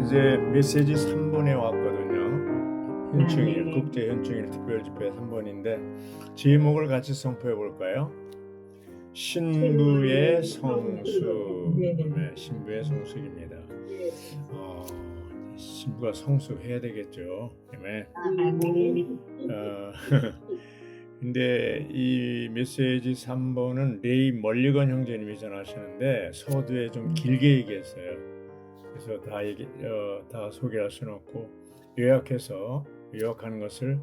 이제 메시지 3번에 왔거든요. 현충일, 네. 국제 현충일 특별집회 3번인데 제목을 같이 선포해 볼까요? 신부의 성숙. 네. 네, 신부의 성숙입니다. 신부가 성숙해야 되겠죠. 네. 근데 이 메시지 3번은 레이 멀리건 형제님이 전하시는데 서두에 좀 길게 얘기했어요. 그래서 다 소개할 수는 없고 요약하는 것을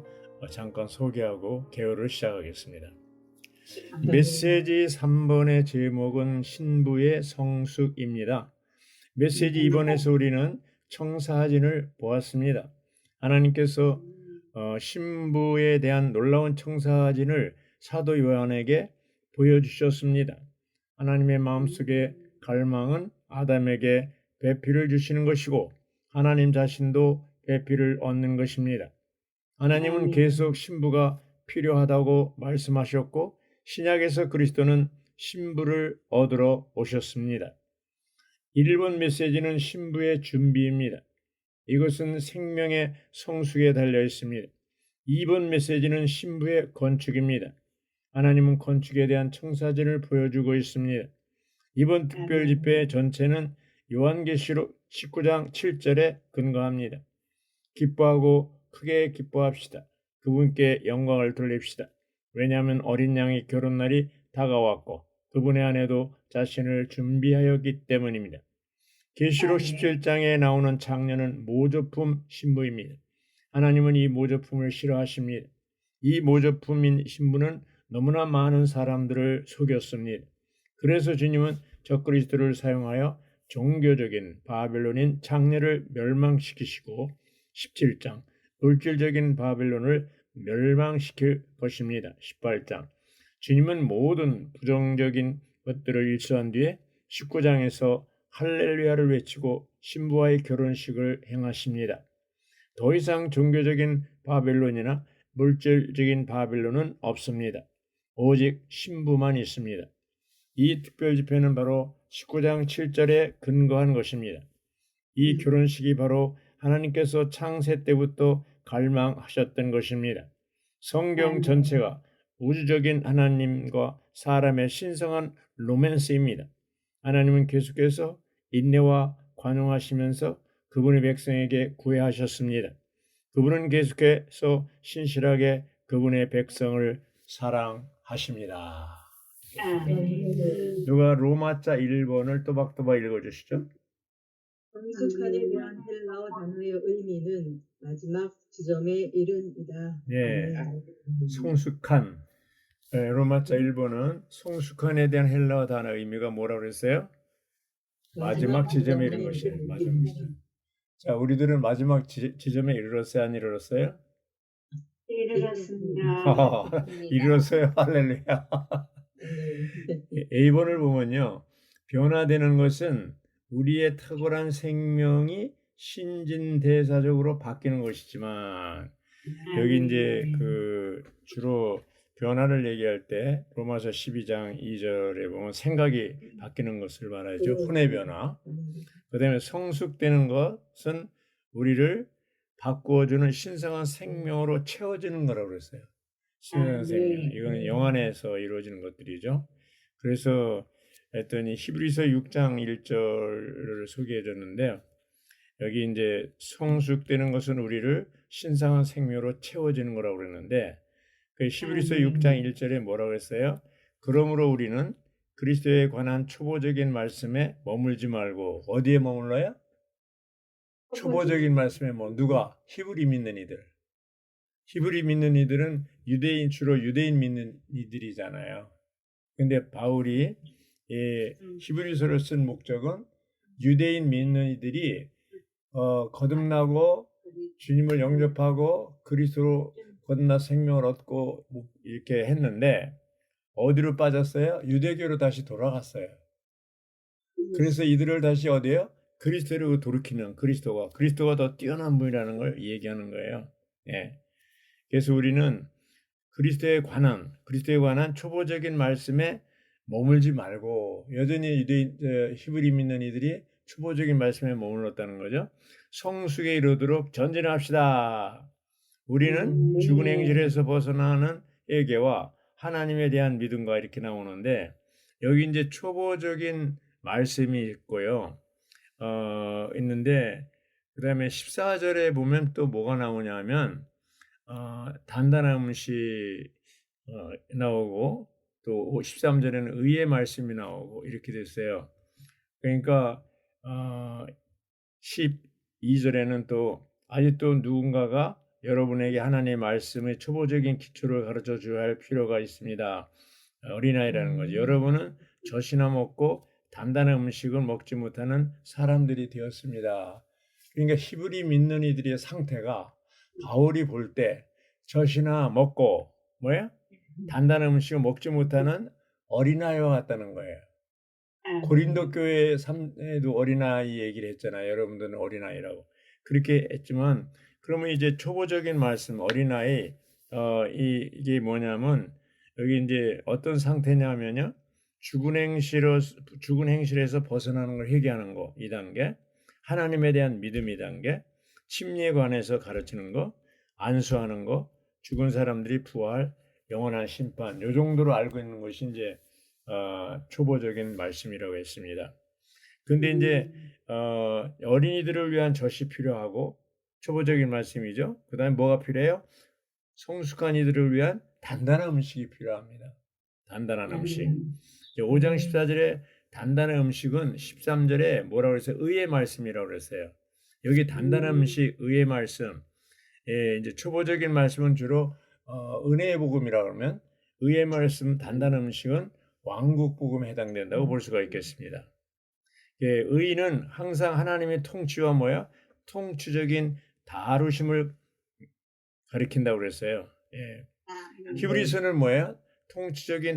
잠깐 소개하고 개요를 시작하겠습니다. 메시지 3번의 제목은 신부의 성숙입니다. 메시지 2번에서 우리는 청사진을 보았습니다. 하나님께서 신부에 대한 놀라운 청사진을 사도 요한에게 보여주셨습니다. 하나님의 마음속에 갈망은 아담에게 배필을 주시는 것이고 하나님 자신도 배필을 얻는 것입니다. 하나님은 계속 신부가 필요하다고 말씀하셨고 신약에서 그리스도는 신부를 얻으러 오셨습니다. 1번 메시지는 신부의 준비입니다. 이것은 생명의 성숙에 달려 있습니다. 2번 메시지는 신부의 건축입니다. 하나님은 건축에 대한 청사진을 보여주고 있습니다. 이번 특별집회 전체는 요한계시록 19장 7절에 근거합니다. 기뻐하고 크게 기뻐합시다. 그분께 영광을 돌립시다. 왜냐하면 어린 양의 결혼날이 다가왔고 그분의 아내도 자신을 준비하였기 때문입니다. 계시록 17장에 나오는 장녀는 모조품 신부입니다. 하나님은 이 모조품을 싫어하십니다. 이 모조품인 신부는 너무나 많은 사람들을 속였습니다. 그래서 주님은 적그리스도를 사용하여 종교적인 바벨론인 장녀를 멸망시키시고 17장 물질적인 바벨론을 멸망시킬 것입니다. 18장 주님은 모든 부정적인 것들을 일수한 뒤에 19장에서 할렐루야를 외치고 신부와의 결혼식을 행하십니다. 더 이상 종교적인 바벨론이나 물질적인 바벨론은 없습니다. 오직 신부만 있습니다. 이 특별집회는 바로 19장 7절에 근거한 것입니다. 이 결혼식이 바로 하나님께서 창세 때부터 갈망하셨던 것입니다. 성경 전체가 우주적인 하나님과 사람의 신성한 로맨스입니다. 하나님은 계속해서 인내와 관용하시면서 그분의 백성에게 구애하셨습니다. 그분은 계속해서 신실하게 그분의 백성을 사랑하십니다. 누가 로마자 1번을 또박또박 읽어주시죠? 성숙한에 대한 헬라어 단어의 의미는 마지막 지점에 이른이다. 네, 성숙한. 로마자 1번은 성숙한에 대한 헬라어 단어 의미가 뭐라고 그랬어요? 마지막 지점에 이른 것이에요. 마지막 지점. 자, 우리들은 마지막 지점에 이르렀어요? 안 이르렀어요? 이르렀습니다. 이르렀어요. 할렐루야. A번을 보면요. 변화되는 것은 우리의 탁월한 생명이 신진대사적으로 바뀌는 것이지만 여기 이제 주로 변화를 얘기할 때 로마서 12장 2절에 보면 생각이 바뀌는 것을 말하죠. 혼의 변화. 그다음에 성숙되는 것은 우리를 바꾸어주는 신성한 생명으로 채워지는 거라고 그랬어요. 신성한 생명. 이거는 영 안에서 이루어지는 것들이죠. 그래서 했더니 히브리서 6장 1절을 소개해 줬는데요. 여기 이제 성숙되는 것은 우리를 신성한 생명으로 채워지는 거라고 그랬는데 그 히브리서 6장 1절에 뭐라고 했어요? 그러므로 우리는 그리스도에 관한 초보적인 말씀에 머물지 말고 어디에 머물러요? 초보적인 말씀에 누가? 히브리 믿는 이들. 히브리 믿는 이들은 주로 유대인 믿는 이들이잖아요. 근데 바울이 히브리서를 쓴 목적은 유대인 믿는 이들이 거듭나고 주님을 영접하고 그리스도로 거듭나 생명을 얻고 이렇게 했는데 어디로 빠졌어요? 유대교로 다시 돌아갔어요. 그래서 이들을 다시 어디요? 그리스도로 돌이키는 그리스도가 더 뛰어난 분이라는 걸 얘기하는 거예요. 예. 그래서 우리는 그리스도에 관한 초보적인 말씀에 머물지 말고 여전히 히브리 믿는 이들이 초보적인 말씀에 머물렀다는 거죠. 성숙에 이르도록 전진합시다. 우리는 죽은 행실에서 벗어나는 회개와 하나님에 대한 믿음과 이렇게 나오는데 여기 이제 초보적인 말씀이 있고요. 있는데 그다음에 14절에 보면 또 뭐가 나오냐면 단단한 음식 나오고 또 13절에는 의의 말씀이 나오고 이렇게 됐어요. 그러니까 12절에는 또 아직도 누군가가 여러분에게 하나님의 말씀의 초보적인 기초를 가르쳐 줘야 할 필요가 있습니다. 어린아이라는 거죠. 여러분은 젖이나 먹고 단단한 음식을 먹지 못하는 사람들이 되었습니다. 그러니까 히브리 믿는 이들의 상태가 바울이 볼 때 젖이나 먹고 뭐야? 단단한 음식을 먹지 못하는 어린아이와 같다는 거예요. 고린도 교회에도 어린아이 얘기를 했잖아요. 여러분들은 어린아이라고. 그렇게 했지만 그러면 이제 초보적인 말씀 어린아이 이게 뭐냐면 여기 이제 어떤 상태냐면요. 죽은 행실에서 벗어나는 걸 회개하는 거 2단계. 하나님에 대한 믿음 2단계. 침례에 관해서 가르치는 거, 안수하는 거, 죽은 사람들이 부활, 영원한 심판. 요 정도로 알고 있는 것이 이제 초보적인 말씀이라고 했습니다. 근데 이제 어린이들을 위한 젖이 필요하고 초보적인 말씀이죠. 그다음에 뭐가 필요해요? 성숙한 이들을 위한 단단한 음식이 필요합니다. 단단한 음식. 5장 14절에 단단한 음식은 13절에 뭐라고 그랬어요? 의의 말씀이라고 그랬어요. 여기 단단한 음식, 의의 말씀. 이제 초보적인 말씀은 주로 은혜의 복음이라고 그러면 의의 말씀, 단단한 음식은 왕국 복음에 해당된다고 볼 수가 있겠습니다. 의는 항상 하나님의 통치와 뭐야? 통치적인 다루심을 가리킨다고 그랬어요. 히브리서는 뭐예요? 통치적인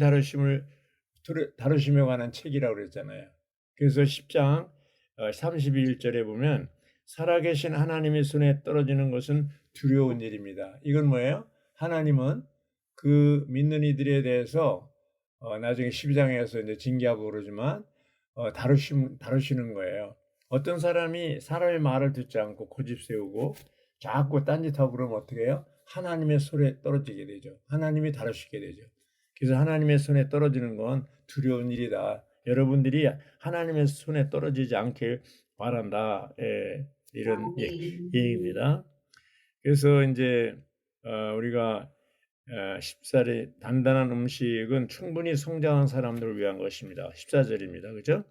다루심에 관한 책이라고 그랬잖아요. 그래서 10장 31절에 보면 살아계신 하나님의 손에 떨어지는 것은 두려운 일입니다. 이건 뭐예요? 하나님은 그 믿는 이들에 대해서 나중에 12장에서 이제 징계하고 그러지만 다루시는 거예요. 어떤 사람이 사람의 말을 듣지 않고 고집 세우고 자꾸 딴짓하고 그러면 어떻게 해요? 하나님의 손에 떨어지게 되죠. 하나님이 다루시게 되죠. 그래서 하나님의 손에 떨어지는 건 두려운 일이다. 여러분들이 하나님의 손에 떨어지지 않길 바란다. 이런 얘기입니다. 그래서 이제 우리가 14절에 단단한 음식은 충분히 성장한 사람들을 위한 것입니다. 14절입니다. 그렇죠?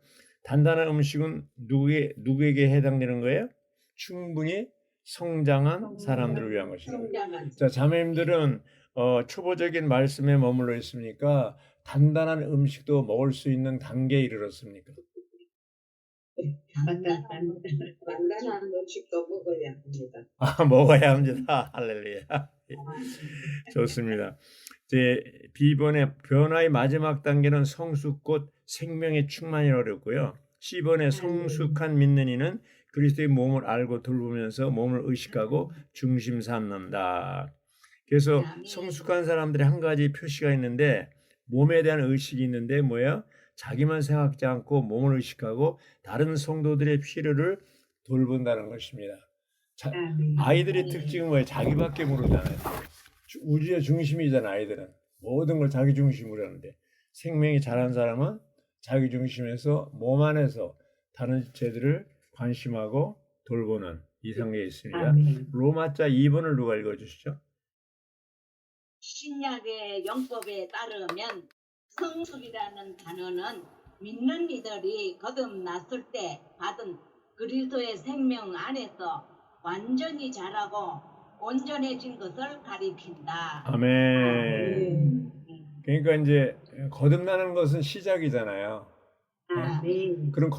단단한 음식은 누구에게 해당되는 거예요? 충분히 성장한 사람들을 위한 것입니다. 자, 자매님들은 초보적인 말씀에 머물러 있습니까? 단단한 음식도 먹을 수 있는 단계에 이르렀습니까? 단단한 음식도 먹어야 합니다. 먹어야 합니다. 할렐루야. 좋습니다. 이제 B번의 변화의 마지막 단계는 성숙 곧 생명의 충만이라고 그랬고요. C번의 성숙한 믿는 이는 그리스도의 몸을 알고 돌보면서 몸을 의식하고 중심 삼는다. 그래서 성숙한 사람들의 한 가지 표시가 있는데 몸에 대한 의식이 있는데 뭐예요? 자기만 생각지 않고 몸을 의식하고 다른 성도들의 필요를 돌본다는 것입니다. 아이들의 특징은 뭐예요? 자기밖에 모르잖아요. 우주의 중심이잖아. 아이들은 모든 걸 자기 중심으로 하는데 생명이 자란 사람은 자기 중심에서 몸 안에서 다른 지체들을 관심하고 돌보는 이상에 있습니다. 로마자 2번을 누가 읽어주시죠? 신약의 영법에 따르면 성숙이라는 단어는 믿는 이들이 거듭났을 때 받은 그리스도의 생명 안에서 완전히 자라고 온전해진 것을 가리킨다. 아멘. 그러니까 이제 거듭나는 것은 시작이잖아요. 그럼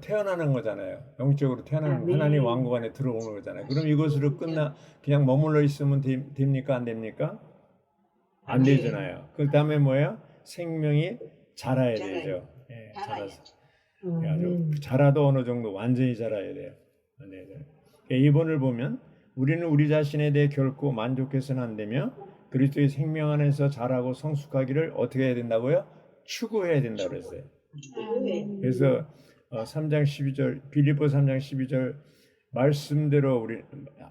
태어나는 거잖아요. 영적으로 태어나는 하나님 왕국 안에 들어오는 거잖아요. 그럼 이것으로 그냥 머물러 있으면 됩니까? 안 됩니까? 안 되잖아요. 그 다음에 뭐예요? 생명이 자라야 되죠. 자라도 어느 정도 완전히 자라야 돼요. 2번을 보면 우리는 우리 자신에 대해 결코 만족해서는 안 되며 그리스도의 생명 안에서 자라고 성숙하기를 어떻게 해야 된다고요? 추구해야 된다고 그랬어요. 그래서 3장 12절 빌립보 3장 12절 말씀대로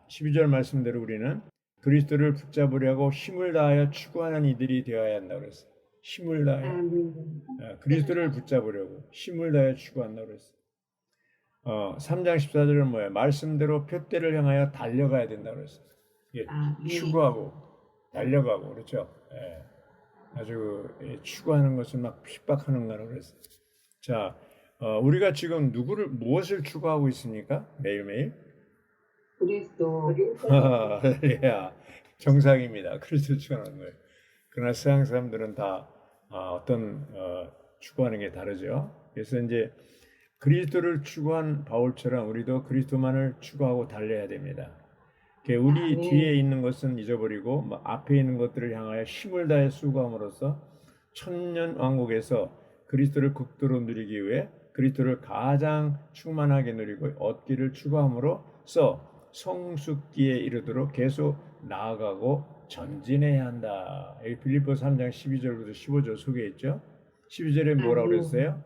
12절 말씀대로 우리는 그리스도를 붙잡으려고 힘을 다하여 추구하는 이들이 되어야 한다고 그랬어요. 힘을 다하여 그리스도를 붙잡으려고 힘을 다하여 추구한다고 그랬어요. 3장 14절은 뭐예요? 말씀대로 표대를 향하여 달려가야 된다고 그랬어요. 추구하고 달려가고 그렇죠. 예. 아주 추구하는 것을 막 핍박하는 거라고 그랬어요. 자, 우리가 지금 무엇을 추구하고 있습니까? 매일매일? 그리스도. 할렐루야. 정상입니다. 그리스도 추구하는 거예요. 그러나 서양 사람들은 다 추구하는 게 다르죠. 그래서 이제 그리스도를 추구한 바울처럼 우리도 그리스도만을 추구하고 달려야 됩니다. 우리 뒤에 있는 것은 잊어버리고 앞에 있는 것들을 향하여 힘을 다해 수고함으로써 천년 왕국에서 그리스도를 극도로 누리기 위해 그리스도를 가장 충만하게 누리고 얻기를 추구함으로써 성숙기에 이르도록 계속 나아가고 전진해야 한다. 여기 빌립보 3장 12절부터 15절 소개해 있죠. 12절에 뭐라고 그랬어요?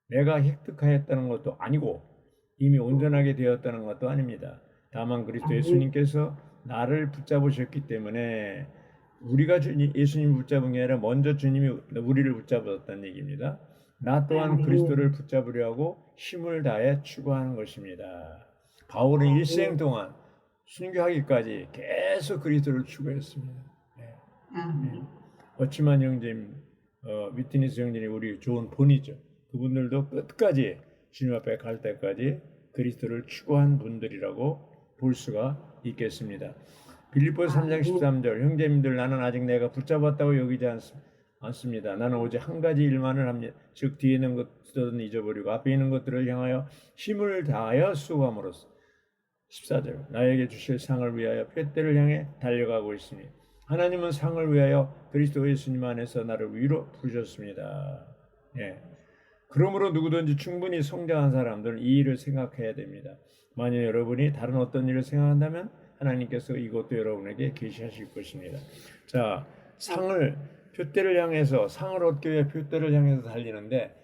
내가 획득하였다는 것도 아니고 이미 온전하게 되었다는 것도 아닙니다. 다만 그리스도 예수님께서 나를 붙잡으셨기 때문에 우리가 예수님을 붙잡은 게 아니라 먼저 주님이 우리를 붙잡았다는 얘기입니다. 나 또한 그리스도를 붙잡으려 하고 힘을 다해 추구하는 것입니다. 바울은 일생 동안 순교하기까지 계속 그리스도를 추구했습니다. 어치만 형제님, 위트니스 형제님 우리 좋은 본이죠. 그분들도 끝까지 주님 앞에 갈 때까지 그리스도를 추구한 분들이라고 볼 수가 있겠습니다. 빌립보서 3장 13절 형제님들 나는 아직 내가 붙잡았다고 여기지 않습니다. 나는 오직 한 가지 일만을 합니다. 즉 뒤에 있는 것들은 잊어버리고 앞에 있는 것들을 향하여 힘을 다하여 수고함으로써 14절 나에게 주실 상을 위하여 표대를 향해 달려가고 있으니 하나님은 상을 위하여 그리스도 예수님 안에서 나를 위로 부르셨습니다. 그러므로 누구든지 충분히 성장한 사람들은 이 일을 생각해야 됩니다. 만약 여러분이 다른 어떤 일을 생각한다면 하나님께서 이것도 여러분에게 계시하실 것입니다. 자, 표대를 향해서 상을 얻기 위해 표대를 향해서 달리는데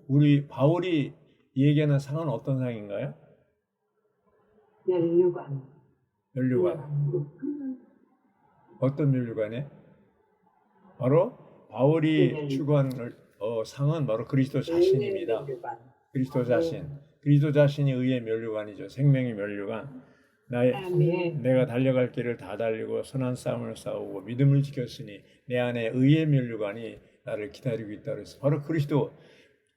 우리 바울이 얘기하는 상은 어떤 상인가요? 면류관. 어떤 면류관에? 바로 바울이 추구하는 상은 바로 그리스도 자신입니다. 그리스도 자신. 그리스도 자신이 의의 면류관이죠. 생명의 면류관. 내가 달려갈 길을 다 달리고 선한 싸움을 싸우고 믿음을 지켰으니 내 안에 의의 면류관이 나를 기다리고 있다 그랬어. 바로 그리스도.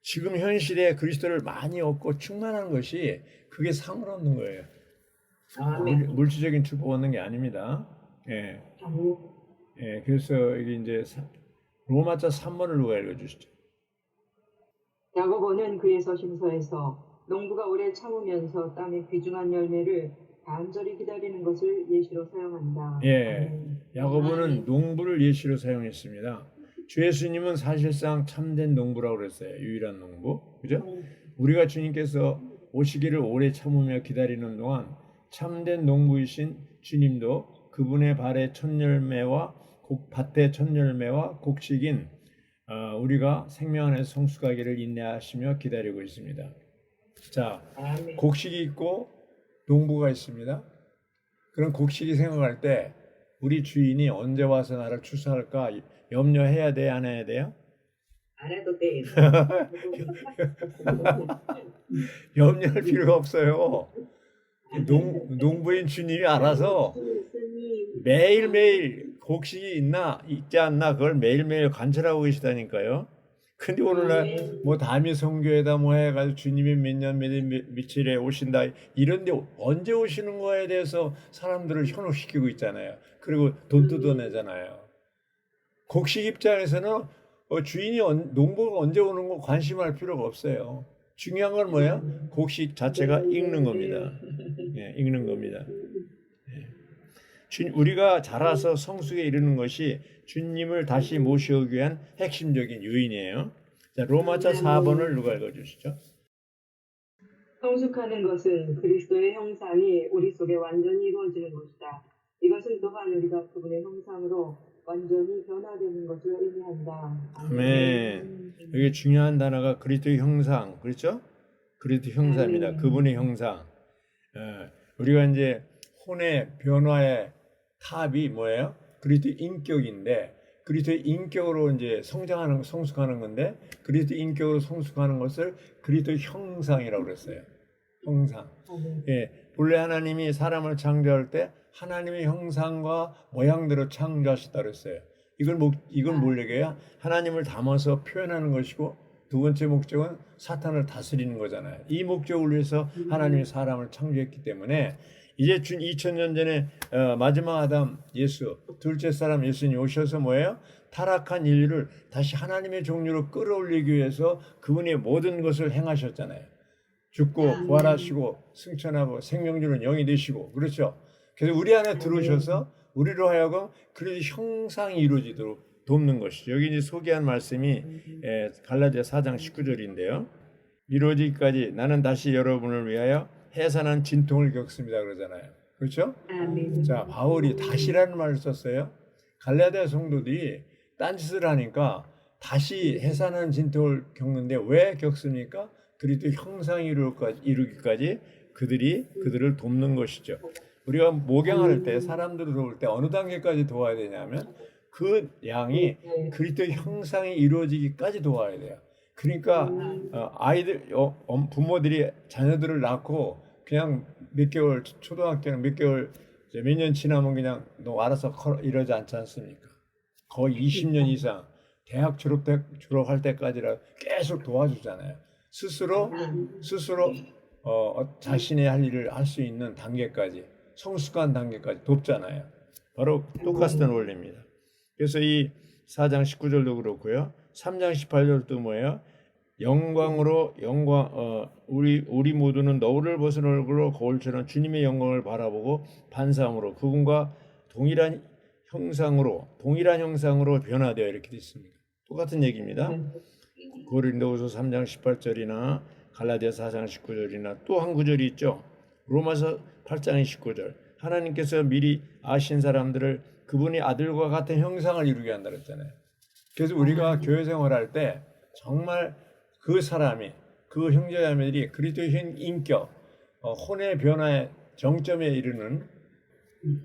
지금 현 시대에 그리스도를 많이 얻고 충만한 것이 그게 상을 얻는 거예요. 물질적인 축복 얻는 게 아닙니다. 그래서 이게 이제 로마자 3번을 누가 읽어주시죠? 야고보는 그의 서신서에서 농부가 오래 참으면서 땅의 귀중한 열매를 간절히 기다리는 것을 예시로 사용한다. 야고보는 농부를 예시로 사용했습니다. 주 예수님은 사실상 참된 농부라고 그랬어요. 유일한 농부. 그죠? 우리가 주님께서 오시기를 오래 참으며 기다리는 동안 참된 농부이신 주님도 그분의 밭의 첫 열매와 곡식인 우리가 생명 안에서 성숙하기를 인내하시며 기다리고 있습니다. 자, 곡식이 있고 농부가 있습니다. 그럼 곡식이 생각할 때 우리 주인이 언제 와서 나를 추수할까 염려해야 돼, 안 해야 돼요? 안 해도 돼. 염려할 필요가 없어요. 농부인 주님이 알아서 매일매일 곡식이 있지 않나 그걸 매일매일 관찰하고 계시다니까요. 근데 오늘날 담임 선교회다 해가지고 주님이 몇 년 며칠에 오신다 이런데 언제 오시는 거에 대해서 사람들을 현혹시키고 있잖아요. 그리고 돈 뜯어내잖아요. 곡식 입장에서는 주인이 농부가 언제 오는 거 관심할 필요가 없어요. 중요한 건 뭐예요? 곡식 자체가 익는 겁니다. 익는 겁니다. 우리가 자라서 성숙에 이르는 것이 주님을 다시 모시기 위한 핵심적인 요인이에요. 자, 로마자 4번을 누가 읽어주시죠? 성숙하는 것은 그리스도의 형상이 우리 속에 완전히 이루어지는 것이다. 이것은 또한 우리가 그분의 형상으로 완전히 변화되는 것을 의미한다. 아멘. 여기 중요한 단어가 그리스도의 형상, 그렇죠? 그리스도 형상입니다. 아멘. 그분의 형상. 우리가 이제 혼의 변화의 탑이 뭐예요? 그리스도 인격인데 그리스도의 인격으로 이제 성숙하는 건데 그리스도 인격으로 성숙하는 것을 그리스도 형상이라고 그랬어요. 형상. 아멘. 예, 본래 하나님이 사람을 창조할 때 하나님의 형상과 모양대로 창조하셨다 그랬어요. 이건 뭘 얘기해요? 하나님을 담아서 표현하는 것이고 두 번째 목적은 사탄을 다스리는 거잖아요. 이 목적을 위해서 하나님이 사람을 창조했기 때문에 이제 2000년 전에 마지막 아담 예수, 둘째 사람 예수님이 오셔서 뭐예요? 타락한 인류를 다시 하나님의 종류로 끌어올리기 위해서 그분이 모든 것을 행하셨잖아요. 죽고 부활하시고 승천하고 생명 주는 영이 되시고 그렇죠. 그래서 우리 안에 들어오셔서 우리로 하여금 그리스도 형상이 이루어지도록 돕는 것이죠. 여기 이제 소개한 말씀이 갈라디아 4장 19절인데요. 이루어지기까지 나는 다시 여러분을 위하여 해산한 진통을 겪습니다 그러잖아요. 그렇죠? 아멘. 자, 바울이 다시라는 말을 썼어요. 갈라디아 성도들이 딴짓을 하니까 다시 해산한 진통을 겪는데 왜 겪습니까? 그리스도 형상이 이루기까지 그들을 돕는 것이죠. 우리가 목양할 때 사람들을 도울 때 어느 단계까지 도와야 되냐면 그 양이 그리스도 형상이 이루어지기까지 도와야 돼요. 그러니까 부모들이 자녀들을 낳고 그냥 몇 개월 초등학교는 몇 개월 몇 년 지나면 그냥 너 알아서 이러지 않지 않습니까? 거의 20년 이상 대학 졸업할 때까지라 계속 도와주잖아요. 스스로 자신의 할 일을 할 수 있는 단계까지 성숙한 단계까지 돕잖아요. 바로 똑같은 원리입니다. 그래서 이 4장 19절도 그렇고요. 3장 18절도 뭐예요? 우리 모두는 너울을 벗은 얼굴로 거울처럼 주님의 영광을 바라보고 반사함으로 그분과 동일한 형상으로 변화되어 이렇게 되어 있습니다. 똑같은 얘기입니다. 고린도후서 3장 18절이나 갈라디아 4장 19절이나 또 한 구절이 있죠. 로마서 8장 19절. 하나님께서 미리 아신 사람들을 그분의 아들과 같은 형상을 이루게 한다 그랬잖아요. 그래서 우리가 교회 생활할 때 정말 그 사람이 그 형제자매들이 그리스도의 인격, 혼의 변화의 정점에 이르는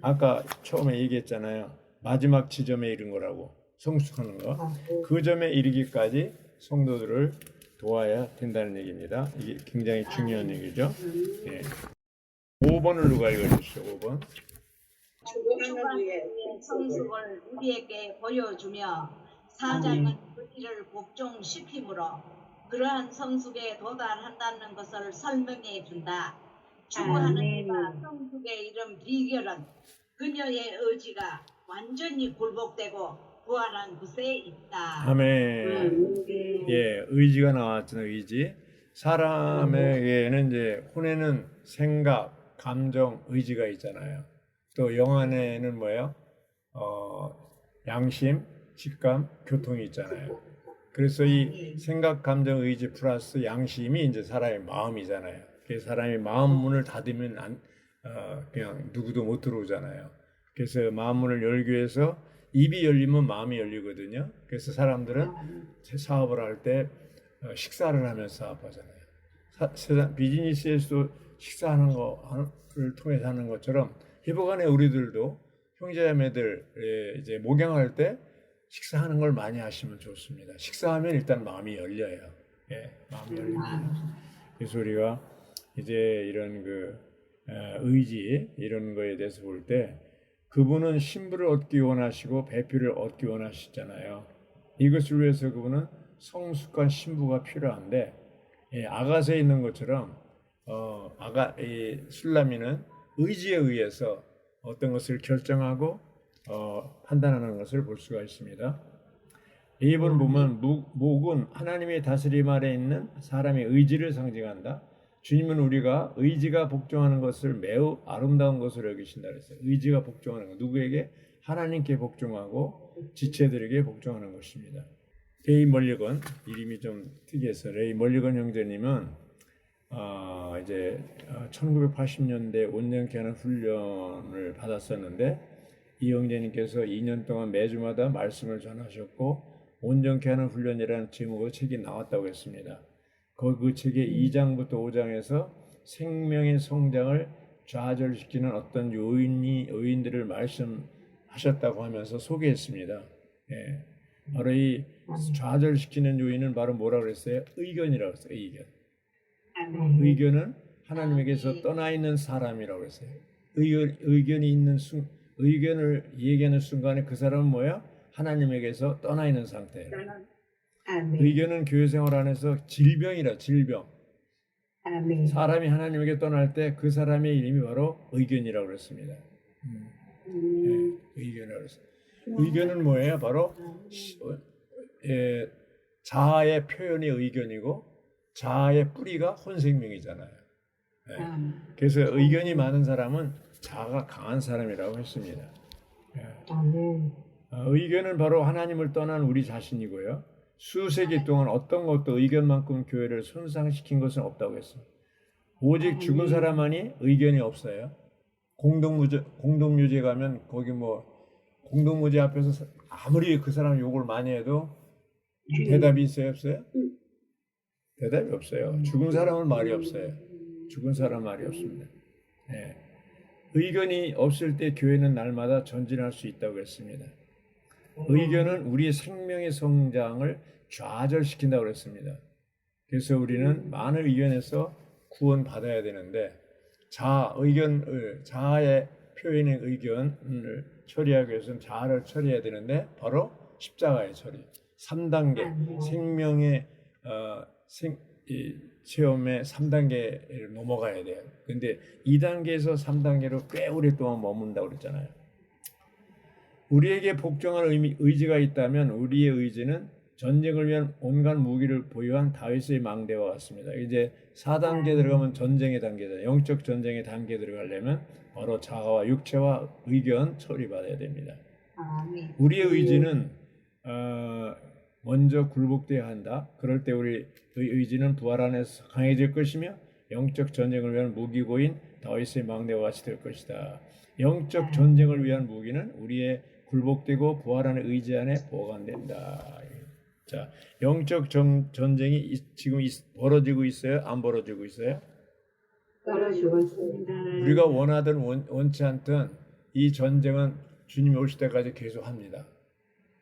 아까 처음에 얘기했잖아요. 마지막 지점에 이른 거라고 성숙하는 거. 그 점에 이르기까지 성도들을 도와야 된다는 얘기입니다. 이게 굉장히 중요한 얘기죠. 예. 5번을 누가 읽어주시죠? 5번. 주관의 성숙을 우리에게 보여주며 사장은 그 일을 복종시키므로 그러한 성숙에 도달한다는 것을 설명해 준다. 추구하는 이가 성숙에 이른 비결은 그녀의 의지가 완전히 굴복되고 부활한 곳에 있다. 아멘. 예, 의지가 나왔잖아요. 의지. 사람에게는 이제 혼에는 생각, 감정, 의지가 있잖아요. 또 영 안에는 뭐예요? 양심, 직감, 교통이 있잖아요. 그래서 이 생각, 감정, 의지 플러스 양심이 이제 사람의 마음이잖아요. 그래서 사람이 마음 문을 닫으면 그냥 누구도 못 들어오잖아요. 그래서 마음 문을 열기 위해서 입이 열리면 마음이 열리거든요. 그래서 사람들은 사업을 할 때 식사를 하면서 사업하잖아요. 세상 비즈니스에서도 식사하는 거를 통해서 하는 것처럼 희복안에 우리들도 형제자매들 이제 목양할 때 식사하는 걸 많이 하시면 좋습니다. 식사하면 일단 마음이 열려요. 예, 마음이 열립니다. 그래서 우리가 이제 이런 의지 이런 거에 대해서 볼 때 그분은 신부를 얻기 원하시고 배필을 얻기 원하시잖아요. 이것을 위해서 그분은 성숙한 신부가 필요한데 아가서에 있는 것처럼 이 술라미는 의지에 의해서 어떤 것을 결정하고 판단하는 것을 볼 수가 있습니다. 2번 보면 목은 하나님의 다스림 아래 있는 사람의 의지를 상징한다. 주님은 우리가 의지가 복종하는 것을 매우 아름다운 것으로 여기신다 그랬어요. 의지가 복종하는 것. 누구에게? 하나님께 복종하고 지체들에게 복종하는 것입니다. 레이 멀리건, 이름이 좀 특이해서 레이 멀리건 형제님은 이제 1980년대 온전케 하는 훈련을 받았었는데 이 형제님께서 2년 동안 매주마다 말씀을 전하셨고 온전케 하는 훈련이라는 제목으로 책이 나왔다고 했습니다. 그 책의 2장부터 5장에서 생명의 성장을 좌절시키는 어떤 요인들을 말씀하셨다고 하면서 소개했습니다. 예. 바로 이 좌절시키는 요인은 바로 뭐라고 그랬어요? 의견이라고 했어요. 의견. 아멘. 의견은 하나님에게서 떠나 있는 사람이라고 했어요. 의견을 얘기하는 순간에 그 사람은 뭐야? 하나님에게서 떠나 있는 상태예요. 아멘. 의견은 교회 생활 안에서 질병이라 질병. 아멘. 사람이 하나님에게 떠날 때 그 사람의 이름이 바로 의견이라고 그랬습니다. 의견이라고 그랬어요. 의견은 뭐예요? 바로 자아의 표현이 의견이고 자아의 뿌리가 혼생명이잖아요. 그래서 의견이 많은 사람은 자아가 강한 사람이라고 했습니다. 아멘. 의견은 바로 하나님을 떠난 우리 자신이고요. 수세기 동안 어떤 것도 의견만큼 교회를 손상시킨 것은 없다고 했어요. 오직 죽은 사람만이 의견이 없어요. 공동묘지에 가면 거기 뭐 공동묘지 앞에서 아무리 그 사람 욕을 많이 해도 대답이 있어요, 없어요? 대답이 없어요. 죽은 사람은 말이 없어요. 죽은 사람 말이 없습니다. 네. 의견이 없을 때 교회는 날마다 전진할 수 있다고 했습니다. 의견은 우리의 생명의 성장을 좌절시킨다고 그랬습니다. 그래서 우리는 많은 의견에서 구원받아야 되는데 자아의 표현의 의견을 처리하기 위해서는 자아를 처리해야 되는데 바로 십자가의 처리. 3단계 생명의 체험의 3단계를 넘어가야 돼요. 근데 2단계에서 3단계로 꽤 오랫동안 머문다고 그랬잖아요. 우리에게 복종할 의지가 있다면 우리의 의지는 전쟁을 위한 온갖 무기를 보유한 다윗의 망대와 같습니다. 이제 4단계 들어가면 전쟁의 단계다. 영적 전쟁의 단계 들어가려면 바로 자아와 육체와 의견 처리받아야 됩니다. 우리의 의지는 먼저 굴복돼야 한다. 그럴 때 우리 의지는 부활 안에서 강해질 것이며 영적 전쟁을 위한 무기고인 다윗의 망대와 같이 될 것이다. 영적 전쟁을 위한 무기는 우리의 굴복되고 부활하는 의지 안에 보관된다. 자, 영적 전쟁이 지금 벌어지고 있어요? 안 벌어지고 있어요? 떨어지고 있습니다. 우리가 원하든 원치 않든 이 전쟁은 주님이 오실 때까지 계속합니다.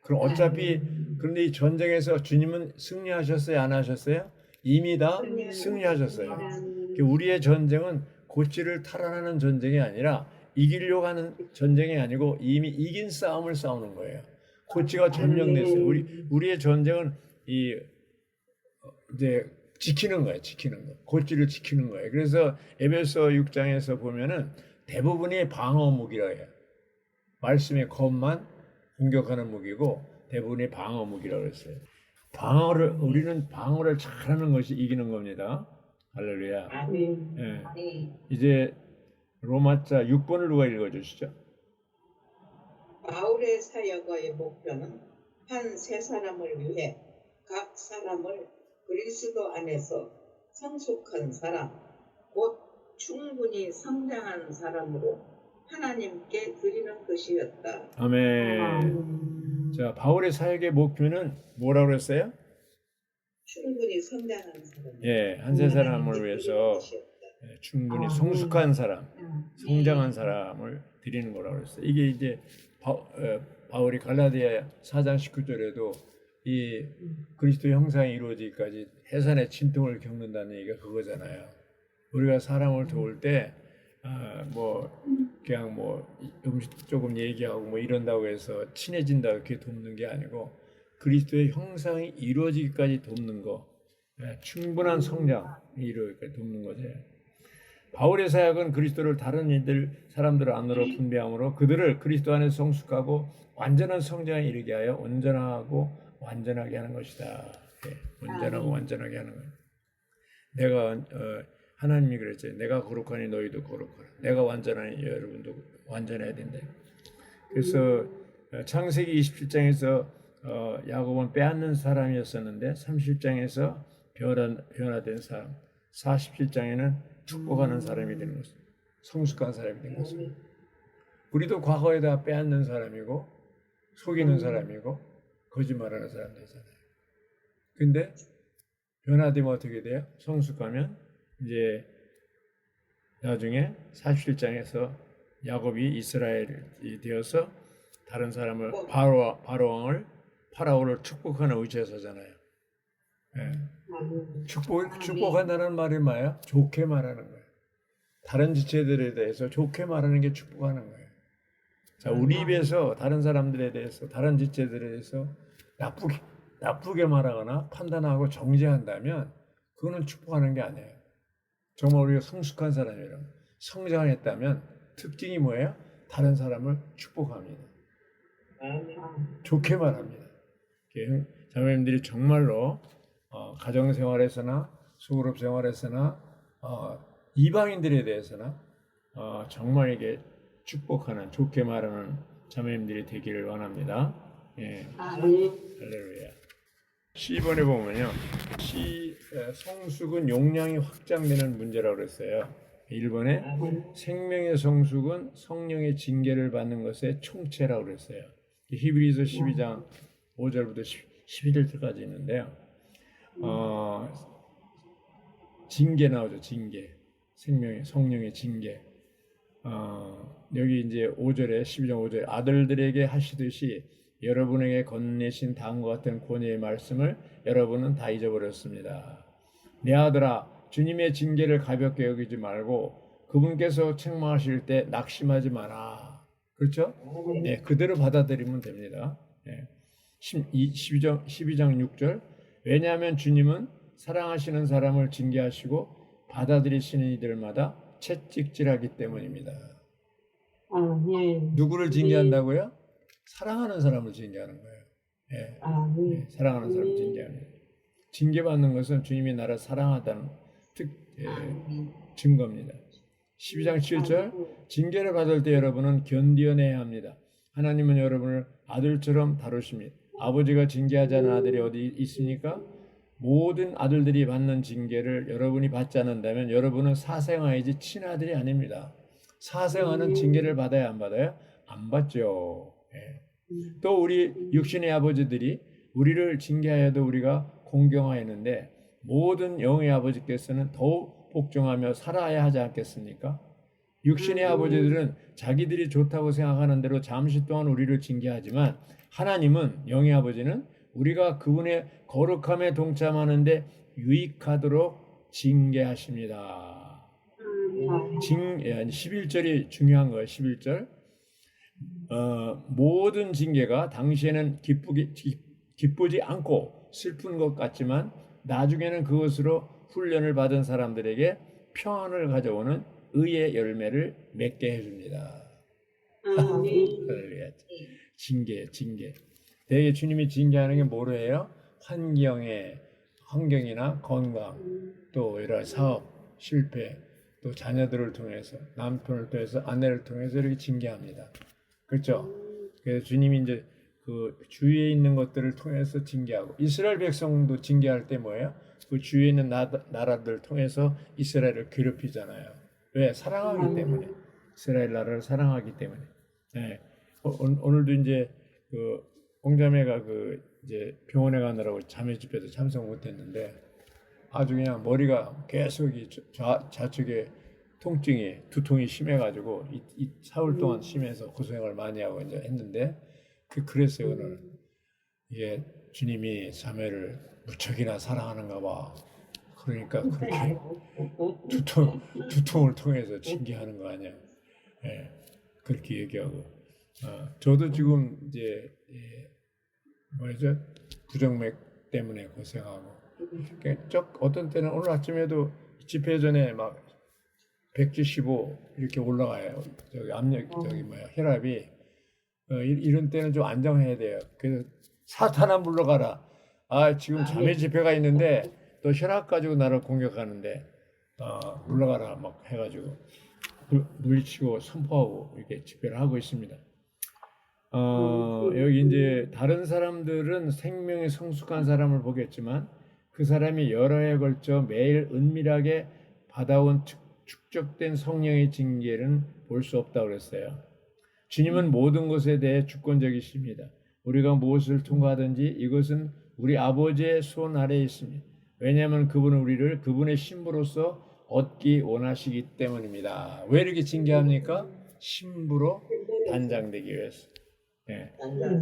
그럼 어차피 그런데 이 전쟁에서 주님은 승리하셨어요? 안 하셨어요? 이미 다 승리하셨어요. 우리의 전쟁은 고치를 탈환하는 전쟁이 아니라 이기려고 하는 전쟁이 아니고 이미 이긴 싸움을 싸우는 거예요. 고치가 점령됐어요. 우리의 전쟁은 이제 지키는 거예요. 지키는 거. 고치를 지키는 거예요. 그래서 에베소 6장에서 보면은 대부분이 방어 무기라 해요. 말씀의 것만 공격하는 무기고 대부분이 방어 무기라고 했어요. 우리는 방어를 잘하는 것이 이기는 겁니다. 할렐루야. 아멘. 예. 이제 로마자 6번을 누가 읽어주시죠? 바울의 사역의 목표는 한 세 사람을 위해 각 사람을 그리스도 안에서 성숙한 사람, 곧 충분히 성장한 사람으로 하나님께 드리는 것이었다. 아멘. 자, 바울의 사역의 목표는 뭐라고 그랬어요? 충분히 성장한 사람. 예, 한 세 사람을 위해서 충분히 성숙한 사람, 성장한 사람을 드리는 거라고 그랬어요. 이게 이제 바울이 갈라디아 4장 19절에도 이 그리스도 형상이 이루어지기까지 해산의 진통을 겪는다는 얘기가 그거잖아요. 우리가 사람을 도울 때 그냥 음식 조금 얘기하고 뭐 이런다고 해서 친해진다 이렇게 돕는 게 아니고 그리스도의 형상이 이루어지기까지 돕는 거, 충분한 성장이 이루어지기까지 돕는 거죠. 바울의 사역은 그리스도를 다른 사람들 안으로 분배함으로 그들을 그리스도 안에 성숙하고 완전한 성장에 이르게 하여 온전하고 완전하게 하는 것이다. 온전하고 완전하게 하는 거예요. 내가 하나님이 그랬죠. 내가 거룩하니 너희도 거룩하라. 내가 완전하니 여러분도 완전해야 된다. 그래서 창세기 27장에서 야곱은 빼앗는 사람이었었는데 30장에서 변화된 사람, 47장에는 축복하는 사람이 되는 것입니다. 성숙한 사람이 된 것입니다. 우리도 과거에 다 빼앗는 사람이고 속이는 사람이고 거짓말하는 사람들이잖아요. 근데 변화되면 어떻게 돼요? 성숙하면 이제 나중에 사실장에서 야곱이 이스라엘이 되어서 다른 사람을 바로왕을 파라오를 축복하는 위치에 서잖아요. 예. 축복한다는 말이 뭐예요? 좋게 말하는 거예요. 다른 지체들에 대해서 좋게 말하는 게 축복하는 거예요. 자, 우리 입에서 다른 사람들에 대해서, 다른 지체들에 대해서 나쁘게 말하거나 판단하고 정죄한다면 그거는 축복하는 게 아니에요. 정말 우리가 성숙한 사람이라면, 성장했다면 특징이 뭐예요? 다른 사람을 축복합니다. 좋게 말합니다. 자매님들이 정말로 가정생활에서나 소그룹 생활에서나 이방인들에 대해서나 정말 이게 축복하는, 좋게 말하는 자매님들이 되기를 원합니다. 예. 할렐루야. 10번에 보면요, 성숙은 용량이 확장되는 문제라고 그랬어요. 1번에 생명의 성숙은 성령의 징계를 받는 것의 총체라고 그랬어요. 히브리서 12장 5절부터 11절까지 있는데요. 징계 나오죠. 징계. 성령의 징계. 여기 이제 5절에 12장 5절에 아들들에게 하시듯이 여러분에게 건네신 다음과 같은 권위의 말씀을 여러분은 다 잊어버렸습니다. 내 아들아, 주님의 징계를 가볍게 여기지 말고 그분께서 책망하실 때 낙심하지 마라. 그렇죠? 네, 그대로 받아들이면 됩니다. 네. 12장 6절 왜냐하면 주님은 사랑하시는 사람을 징계하시고 받아들이시는 이들마다 채찍질하기 때문입니다. 누구를 징계한다고요? 사랑하는 사람을 징계하는 거예요. 네, 사랑하는 사람을 징계하는 거예요. 징계받는 것은 주님이 나를 사랑하다는 증거입니다. 12장 7절 징계를 받을 때 여러분은 견디어내야 합니다. 하나님은 여러분을 아들처럼 다루십니다. 아버지가 징계하지 않은 아들이 어디 있습니까? 모든 아들들이 받는 징계를 여러분이 받지 않는다면 여러분은 사생아이지 친아들이 아닙니다. 사생아는 징계를 받아야 안 받아요? 안 받죠. 예. 또 우리 육신의 아버지들이 우리를 징계하여도 우리가 공경하였는데 모든 영의 아버지께서는 더욱 복종하며 살아야 하지 않겠습니까? 육신의 아버지들은 자기들이 좋다고 생각하는 대로 잠시 동안 우리를 징계하지만 하나님은, 영의 아버지는 우리가 그분의 거룩함에 동참하는데 유익하도록 징계하십니다. 11절이 중요한 거예요. 11절. 모든 징계가 당시에는 기쁘지 않고 슬픈 것 같지만 나중에는 그것으로 훈련을 받은 사람들에게 평안을 가져오는 의의 열매를 맺게 해줍니다. 징계. 대개 주님이 징계하는 게 뭐로 해요? 환경이나 건강, 또 여러 사업 실패, 또 자녀들을 통해서, 남편을 통해서, 아내를 통해서 이렇게 징계합니다. 그렇죠? 그래서 주님이 이제 그 주위에 있는 것들을 통해서 징계하고, 이스라엘 백성도 징계할 때 뭐예요? 그 주위에 있는 나라들을 통해서 이스라엘을 괴롭히잖아요. 왜? 사랑하기 때문에. 이스라엘 나라를 사랑하기 때문에. 네. 오늘도 이제 그 공자매가 이제 병원에 가느라고 자매 집회도 참석 못했는데 아주 그냥 머리가 계속 좌측에 통증이, 두통이 심해가지고 이 사흘 동안 심해서 고생을 많이 하고 이제 했는데 그랬어요. 오늘 이게 주님이 자매를 무척이나 사랑하는가 봐. 그러니까 그렇게 두통을 통해서 징계하는 거 아니야. 예, 그렇게 얘기하고. 저도 지금 이제 뭐죠? 부정맥 때문에 고생하고. 그러니까 어떤 때는 오늘 아침에도 집회 전에 막 175 이렇게 올라가요. 저기 압력, 혈압이. 이런 때는 좀 안정해야 돼요. 그래서 사탄아 물러가라. 지금 자매 집회가 있는데 또 혈압 가지고 나를 공격하는데 물러가라 막 해가지고 물리치고 선포하고 이렇게 집회를 하고 있습니다. 여기 이제 다른 사람들은 생명이 성숙한 사람을 보겠지만 그 사람이 여러 해에 걸쳐 매일 은밀하게 받아온 축적된 성령의 징계는 볼 수 없다고 그랬어요. 주님은 모든 것에 대해 주권적이십니다. 우리가 무엇을 통과하든지 이것은 우리 아버지의 손 아래에 있습니다. 왜냐하면 그분은 우리를 그분의 신부로서 얻기 원하시기 때문입니다. 왜 이렇게 징계합니까? 신부로 단장되기 위해서. 예.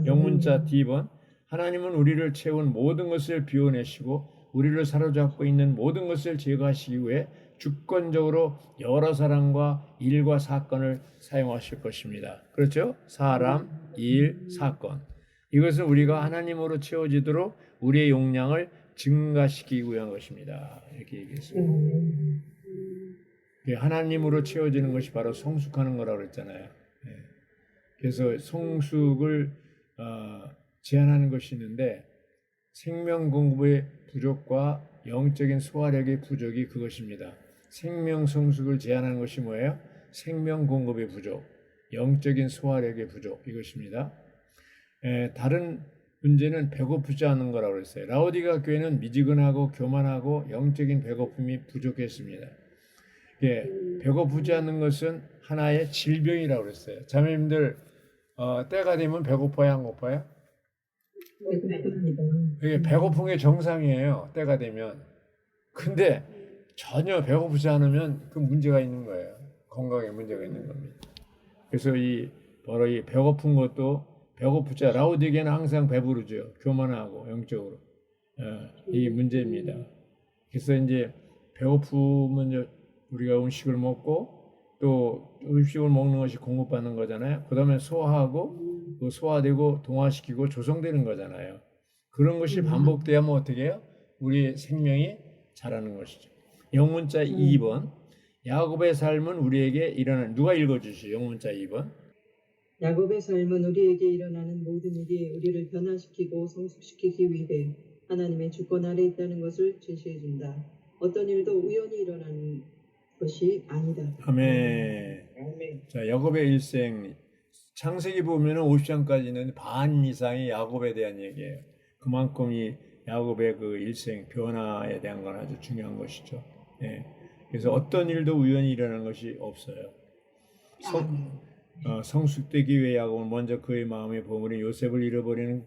영문자 D번 하나님은 우리를 채운 모든 것을 비워내시고 우리를 사로잡고 있는 모든 것을 제거하시기 위해 주권적으로 여러 사람과 일과 사건을 사용하실 것입니다. 그렇죠? 사람, 일, 사건. 이것은 우리가 하나님으로 채워지도록 우리의 용량을 증가시키기 위한 것입니다. 이렇게 얘기했습니다. 하나님으로 채워지는 것이 바로 성숙하는 거라고 그랬잖아요. 예. 그래서 성숙을 제한하는 것이 있는데 생명 공급의 부족과 영적인 소화력의 부족이 그것입니다. 생명 성숙을 제한하는 것이 뭐예요? 생명 공급의 부족, 영적인 소화력의 부족 이것입니다. 다른 문제는 배고프지 않은 거라고 그랬어요. 라오디가 교회는 미지근하고 교만하고 영적인 배고픔이 부족했습니다. 배고프지 않는 것은 하나의 질병이라고 그랬어요. 자매님들 때가 되면 배고파요, 안 고파요? 이게 배고픈 게 정상이에요. 때가 되면. 근데 전혀 배고프지 않으면 그 문제가 있는 거예요. 건강에 문제가 있는 겁니다. 그래서 바로 이 배고픈 것도 배고프자 라오디게는 항상 배부르죠. 교만하고 영적으로. 이게 문제입니다. 그래서 이제 배고프면 우리가 음식을 먹고 또 음식을 먹는 것이 공급받는 거잖아요. 그 다음에 소화하고 또 소화되고 동화시키고 조성되는 거잖아요. 그런 것이 반복되면 어떻게 해요? 우리의 생명이 자라는 것이죠. 영문자 2번 야곱의 삶은 우리에게 일어나는 누가 읽어주시죠? 영문자 2번 야곱의 삶은 우리에게 일어나는 모든 일이 우리를 변화시키고 성숙시키기 위해 하나님의 주권 아래 있다는 것을 제시해 준다. 어떤 일도 우연히 일어나는 것이 아니다. 아멘. 자, 야곱의 일생 창세기 보면은 50장까지는 반 이상이 야곱에 대한 얘기예요. 그만큼 이 야곱의 그 일생 변화에 대한 건 아주 중요한 것이죠. 예. 그래서 어떤 일도 우연히 일어나는 것이 없어요. 성숙되기 위해 야곱은 먼저 그의 마음의 보물인 요셉을 잃어버리는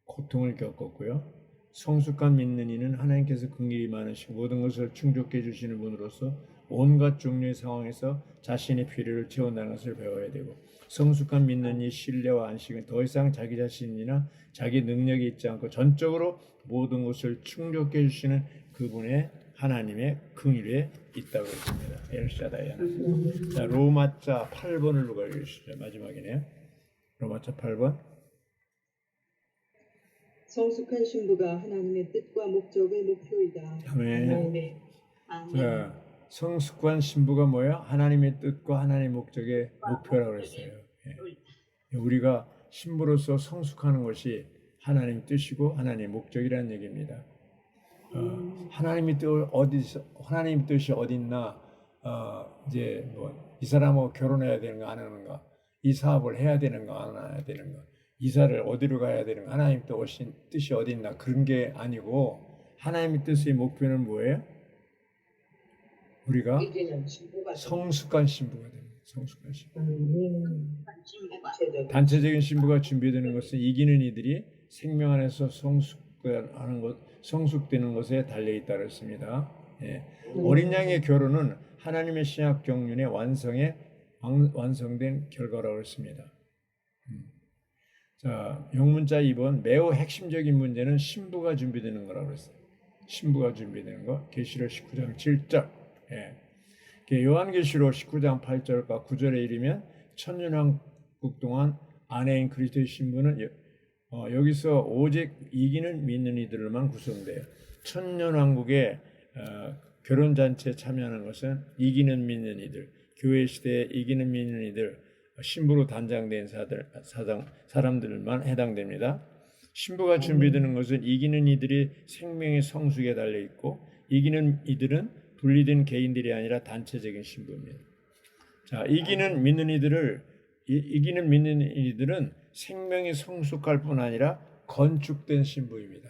고통을 겪었고요. 성숙한 믿는 이는 하나님께서 긍휼이 많으시고 모든 것을 충족해 주시는 분으로서 온갖 종류의 상황에서 자신의 필요를 채운다는 것을 배워야 되고 성숙한 믿는 이 신뢰와 안식은 더 이상 자기 자신이나 자기 능력이 있지 않고 전적으로 모든 것을 충족해 주시는 그분의 하나님의 긍휼에 있다고 했습니다. 엘샤다이 하나님. 자, 로마자 8번을 누가 읽으시죠? 마지막이네요. 로마자 8번. 성숙한 신부가 하나님의 뜻과 목적의 목표이다. 아멘. 네. 자, 성숙한 신부가 뭐예요? 하나님의 뜻과 하나님의 목적의 목표라고 그랬어요. 예. 우리가 신부로서 성숙하는 것이 하나님 뜻이고 하나님의 목적이라는 얘기입니다. 하나님의 뜻이 어디 있나? 이제 뭐 이 사람하고 결혼해야 되는가 안 하는가? 이 사업을 해야 되는가 안 해야 되는가? 이사를 어디로 가야 되는가? 하나님 뜻이 어디 있나? 그런 게 아니고 하나님의 뜻의 목표는 뭐예요? 우리가 성숙한 신부가 됩니다. 성숙한 신부. 단체적인 신부가 준비되는 것은 이기는 이들이 생명 안에서 성숙되는 것에 달려 있다 그랬습니다. 예. 어린 양의 결혼은 하나님의 신약 경륜의 완성된 결과라고 했습니다. 자, 영문자 2번 매우 핵심적인 문제는 신부가 준비되는 거라고 했어요. 신부가 준비되는 거. 계시록 19장 7절. 예. 요한계시록 19장 8절과 9절에 이르면 천년왕국 동안 아내인 그리스도의 신부는 여기서 오직 이기는 믿는 이들만 구성돼요. 천년왕국의 결혼잔치에 참여하는 것은 이기는 믿는 이들, 교회 시대에 이기는 믿는 이들, 신부로 단장된 사람들만 해당됩니다. 신부가 준비되는 것은 이기는 이들이 생명의 성숙에 달려 있고 이기는 이들은 분리된 개인들이 아니라 단체적인 신부입니다. 자, 이기는 믿는 이들은 생명이 성숙할 뿐 아니라 건축된 신부입니다.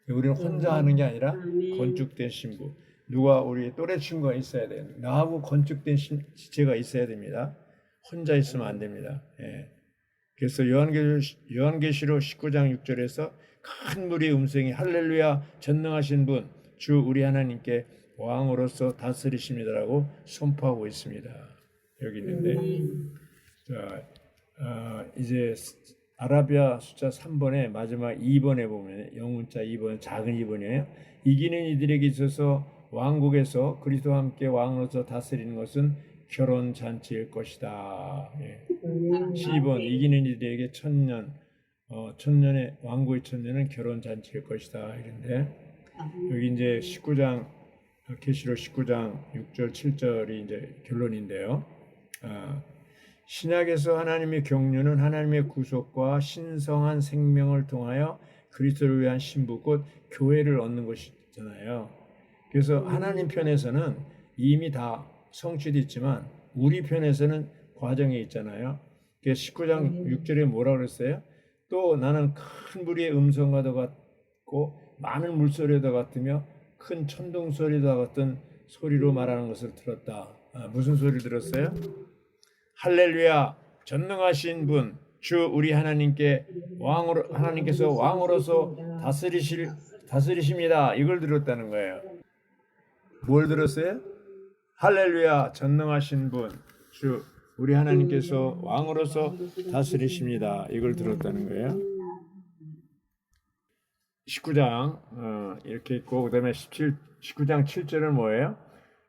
우리는 혼자 하는 게 아니라 건축된 신부. 누가 우리 또래 친구가 있어야 돼요. 나하고 건축된 지체가 있어야 됩니다. 혼자 있으면 안 됩니다. 예. 그래서 요한계시록 19장 6절에서 큰 무리의 음성이 할렐루야 전능하신 분 주 우리 하나님께 왕으로서 다스리십니다라고 선포하고 있습니다. 여기 있는데 자, 이제 아라비아 숫자 3번에 마지막 2번에 보면 영문자 2번 작은 2번이에요. 이기는 이들에게 있어서 왕국에서 그리스도와 함께 왕으로서 다스리는 것은 결혼 잔치일 것이다. 예. 12번 이기는 이들에게 천년의 왕국의 천년은 결혼 잔치일 것이다. 이런데 여기 이제 19장 계시록 19장 6절 7절이 이제 결론인데요. 신약에서 하나님의 경륜은 하나님의 구속과 신성한 생명을 통하여 그리스도를 위한 신부 곧 교회를 얻는 것이잖아요. 그래서 하나님 편에서는 이미 다 성취됐지만 우리 편에서는 과정이 있잖아요. 그래서 19장 6절에 뭐라 그랬어요? 또 나는 큰 무리의 음성과도 같고 많은 물소리도 같으며 큰 천둥 소리도 같은 소리로 말하는 것을 들었다. 무슨 소리 들었어요? 할렐루야, 전능하신 분, 주 우리 하나님께서 왕으로서 다스리십니다. 이걸 들었다는 거예요. 뭘 들었어요? 할렐루야, 전능하신 분, 주 우리 하나님께서 왕으로서 다스리십니다. 이걸 들었다는 거예요. 19장 이렇게 있고 그다음에 19장 7절은 뭐예요?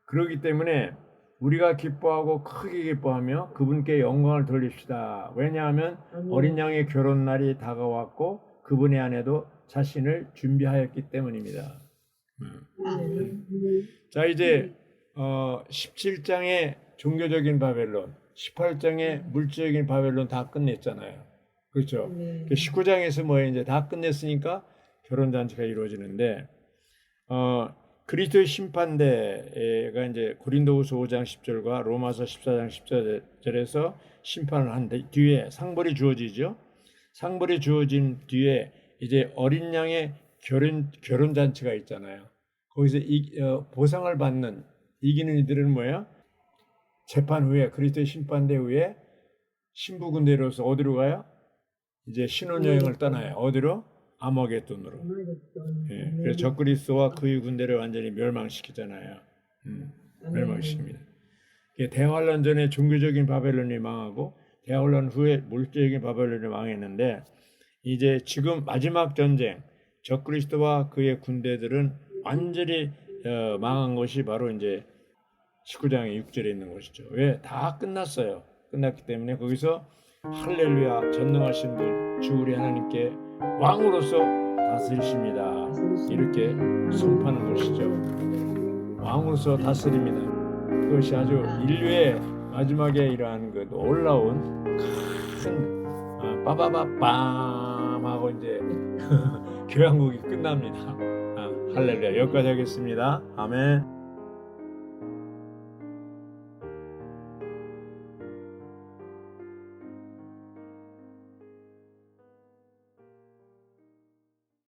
그렇기 때문에 우리가 기뻐하고 크게 기뻐하며 그분께 영광을 돌립시다. 왜냐하면 어린 양의 결혼 날이 다가왔고 그분의 아내도 자신을 준비하였기 때문입니다. 자, 이제 17장의 종교적인 바벨론, 18장의 물질적인 바벨론 다 끝냈잖아요. 그렇죠? 19장에서 뭐 이제 다 끝냈으니까 결혼 잔치가 이루어지는데 그리스도의 심판대가 이제 고린도후서 5장 10절과 로마서 14장 14절에서 심판을 한 뒤에 상벌이 주어지죠. 상벌이 주어진 뒤에 이제 어린 양의 결혼 잔치가 있잖아요. 거기서 보상을 받는 이기는 이들은 뭐예요? 재판 후에 그리스도의 심판대 후에 신부 군대로서 어디로 가요? 이제 신혼여행을 떠나요. 어디로? 아머겟돈으로. 예, 그래서 적그리스도와 그의 군대를 완전히 멸망시키잖아요. 멸망시킵니다. 대환란 전에 종교적인 바벨론이 망하고 대환란 후에 물질적인 바벨론이 망했는데 이제 지금 마지막 전쟁 적그리스도와 그의 군대들은 완전히 망한 것이 바로 이제 19장의 6절에 있는 것이죠. 왜? 다 끝났어요. 끝났기 때문에 거기서 할렐루야, 전능하신 분 주 우리 하나님께 왕으로서 다스리십니다. 이렇게 선포하는 것이죠. 왕으로서 다스립니다. 그것이 아주 인류의 마지막에 이러한 그 놀라운 큰 빠바바빰 하고 이제 교향곡이 끝납니다. 할렐루야. 여기까지 하겠습니다. 아멘.